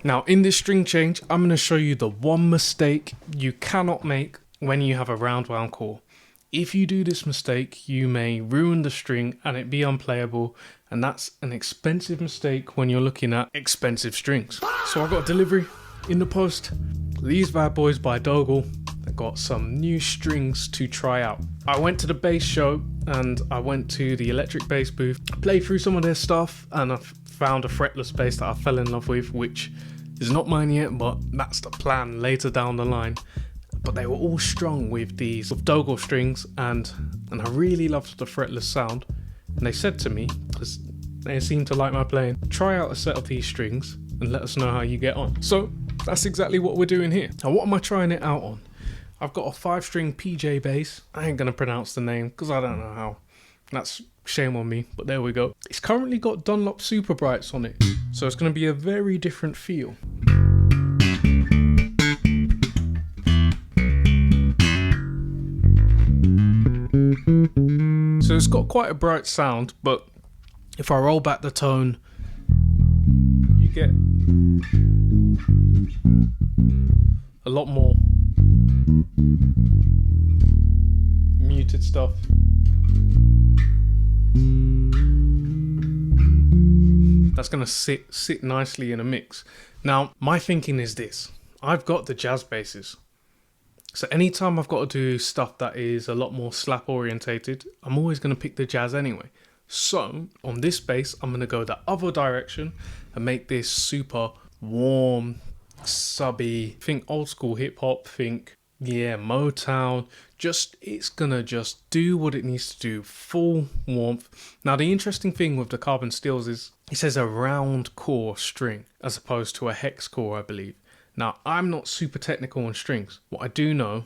Now in this string change, I'm going to show you the one mistake you cannot make when you have a round wound core. If you do this mistake, you may ruin the string and it be unplayable, and that's an expensive mistake when you're looking at expensive strings. So I got a delivery in the post. These bad boys by Dogal. They got some new strings to try out. I went to the bass show and I went to the electric bass booth, played through some of their stuff, and I found a fretless bass that I fell in love with, which is not mine yet, but that's the plan later down the line. But they were all strung with these Dogal strings, and I really loved the fretless sound. And they said to me, because they seem to like my playing, try out a set of these strings and let us know how you get on. So that's exactly what we're doing here. Now what am I trying it out on? I've got a 5-string PJ bass. I ain't gonna pronounce the name because I don't know how. That's shame on me, but there we go. It's currently got Dunlop Super Brights on it, so it's gonna be a very different feel. So it's got quite a bright sound, but if I roll back the tone, you get a lot more muted stuff. That's gonna sit nicely in a mix. Now, my thinking is this. I've got the jazz basses. So anytime I've got to do stuff that is a lot more slap orientated, I'm always going to pick the jazz anyway. So on this bass, I'm going to go the other direction and make this super warm, subby, think old school hip hop, think, yeah, Motown. It's going to just do what it needs to do, full warmth. Now the interesting thing with the carbon steels is it says a round core string as opposed to a hex core, I believe. Now, I'm not super technical on strings. What I do know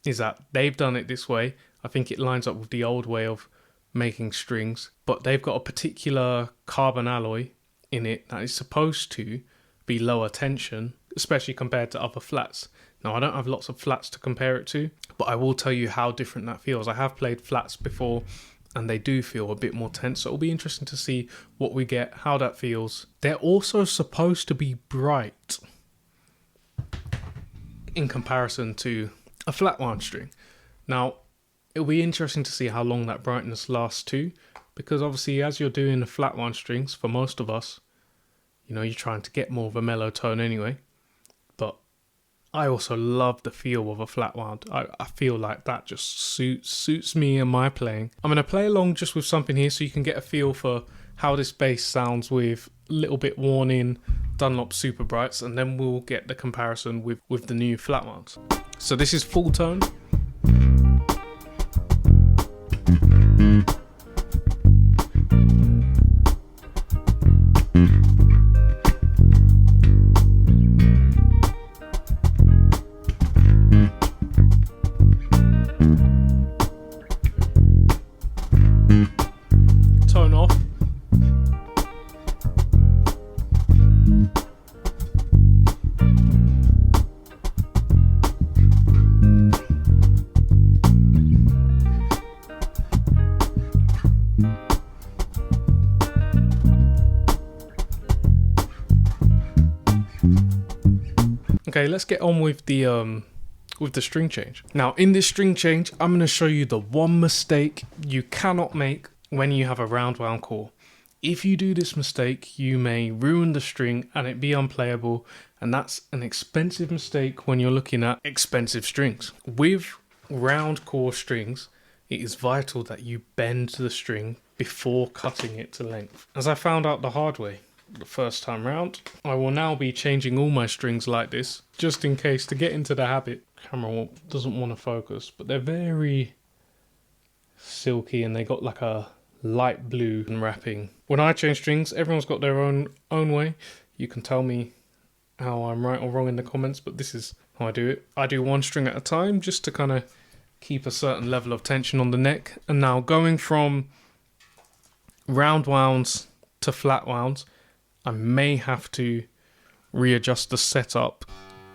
is that they've done it this way. I think it lines up with the old way of making strings, but they've got a particular carbon alloy in it that is supposed to be lower tension, especially compared to other flats. Now, I don't have lots of flats to compare it to, but I will tell you how different that feels. I have played flats before and they do feel a bit more tense, so it'll be interesting to see what we get, how that feels. They're also supposed to be bright in comparison to a Flatwounds string. Now, it'll be interesting to see how long that brightness lasts too, because obviously as you're doing the Flatwounds strings, for most of us, you know, you're trying to get more of a mellow tone anyway. But I also love the feel of a Flatwound. I feel like that just suits me and my playing. I'm going to play along just with something here so you can get a feel for how this bass sounds with a little bit worn in Dunlop Super Brights, and then we'll get the comparison with the new Flatwounds. So this is full tone. Tone off. Okay, let's get on with the string change. Now, in this string change, I'm going to show you the one mistake you cannot make when you have a round wound core. If you do this mistake, you may ruin the string and it be unplayable, and that's an expensive mistake when you're looking at expensive strings. With round core strings, it is vital that you bend the string before cutting it to length. As I found out the hard way the first time round, I will now be changing all my strings like this, just in case, to get into the habit. Camera doesn't want to focus, but they're very silky and they got like a light blue wrapping. When I change strings, everyone's got their own way. You can tell me how I'm right or wrong in the comments, but this is how I do it. I do one string at a time just to kind of keep a certain level of tension on the neck. And now going from Roundwounds to Flatwounds, I may have to readjust the setup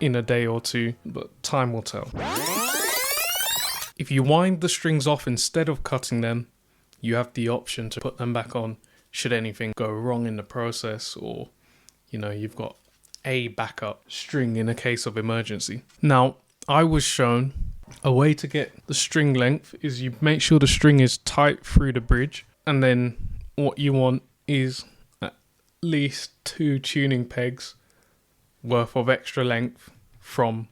in a day or two, but time will tell. If you wind the strings off instead of cutting them, you have the option to put them back on should anything go wrong in the process, or you know, you've got a backup string in a case of emergency. Now, I was shown a way to get the string length is you make sure the string is tight through the bridge, and then what you want is at least 2 tuning pegs worth of extra length from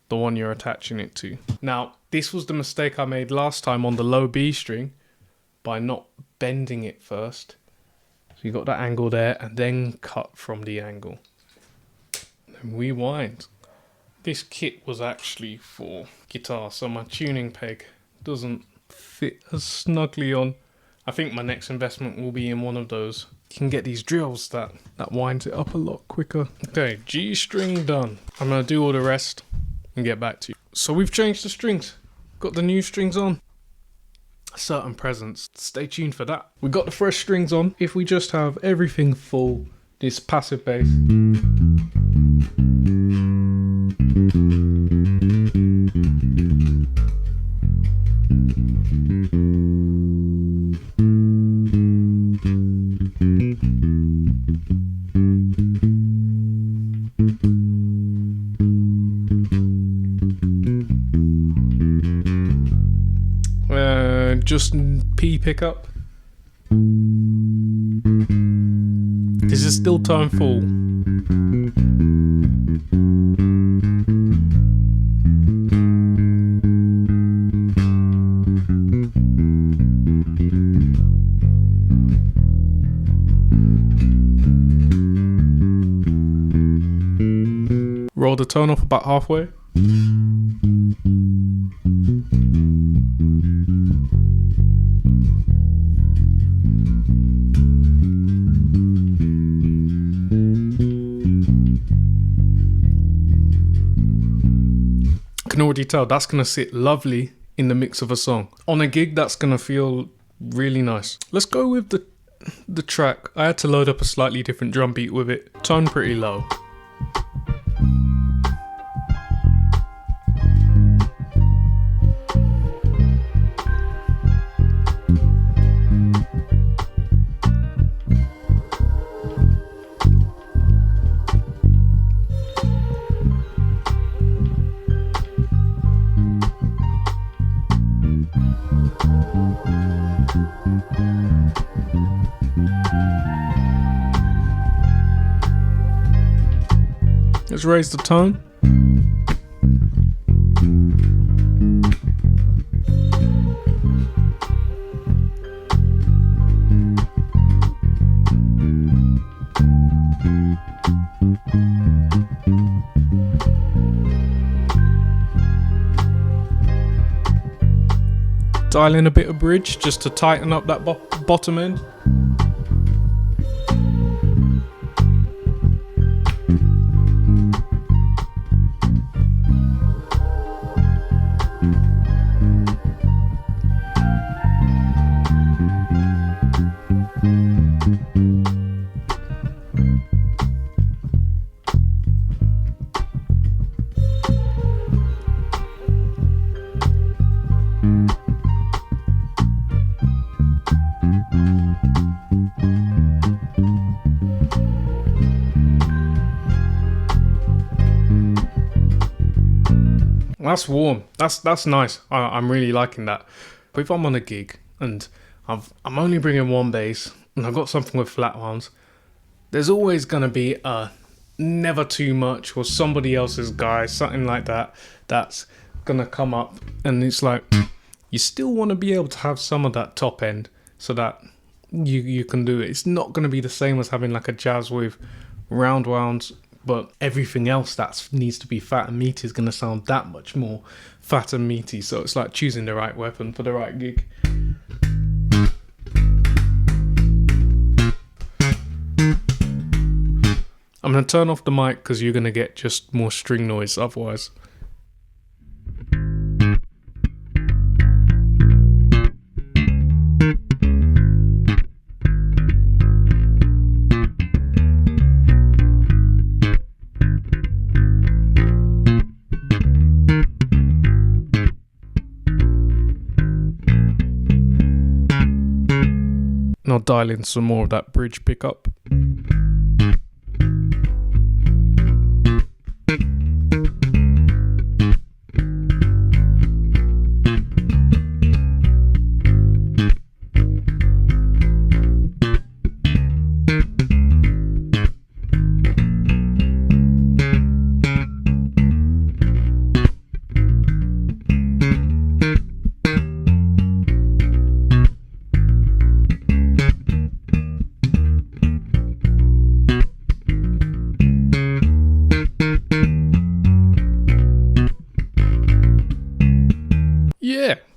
the one you're attaching it to. Now, this was the mistake I made last time on the low B string by not bending it first. So you got that angle there and then cut from the angle. Then rewind. This kit was actually for guitar, so my tuning peg doesn't fit as snugly on. I think my next investment will be in one of those. You can get these drills that winds it up a lot quicker. Okay, G string done. I'm gonna do all the rest and get back to you. So we've changed the strings. Got the new strings on. Certain presents. Stay tuned for that. We got the fresh strings on. If we just have everything full, this passive bass. Just P pickup. This is still tone full. Roll the tone off about halfway. Can already tell that's gonna sit lovely in the mix of a song. On a gig, that's gonna feel really nice. Let's go with the track. I had to load up a slightly different drum beat with it. Tone pretty low. Let's raise the tone. Dial in a bit of bridge just to tighten up that bottom end. That's warm. That's nice. I'm really liking that. But if I'm on a gig and I'm only bringing one bass and I've got something with Flatwounds, there's always going to be a never too much or somebody else's guy, something like that, that's going to come up. And it's like, you still want to be able to have some of that top end so that you can do it. It's not going to be the same as having like a jazz with Roundwounds, but everything else that needs to be fat and meaty is going to sound that much more fat and meaty. So it's like choosing the right weapon for the right gig. I'm going to turn off the mic because you're going to get just more string noise otherwise. And I'll dial in some more of that bridge pickup.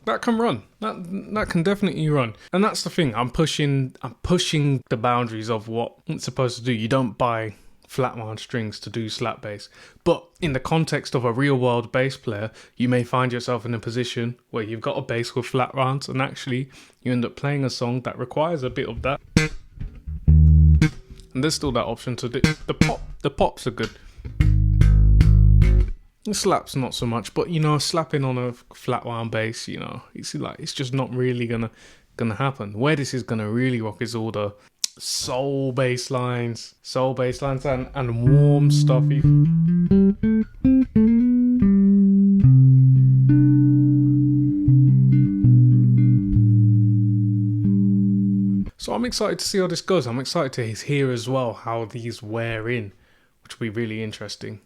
that can run. That can definitely run. And that's the thing. I'm pushing the boundaries of what it's supposed to do. You don't buy flatwound strings to do slap bass. But in the context of a real world bass player, you may find yourself in a position where you've got a bass with flatwounds and actually you end up playing a song that requires a bit of that. And there's still that option to do. The pops are good. The slaps not so much, but slapping on a flatwound bass, it's just not really gonna happen. Where this is gonna really rock is all the soul bass lines and warm stuffy. So I'm excited to see how this goes. I'm excited to hear as well how these wear in, which will be really interesting.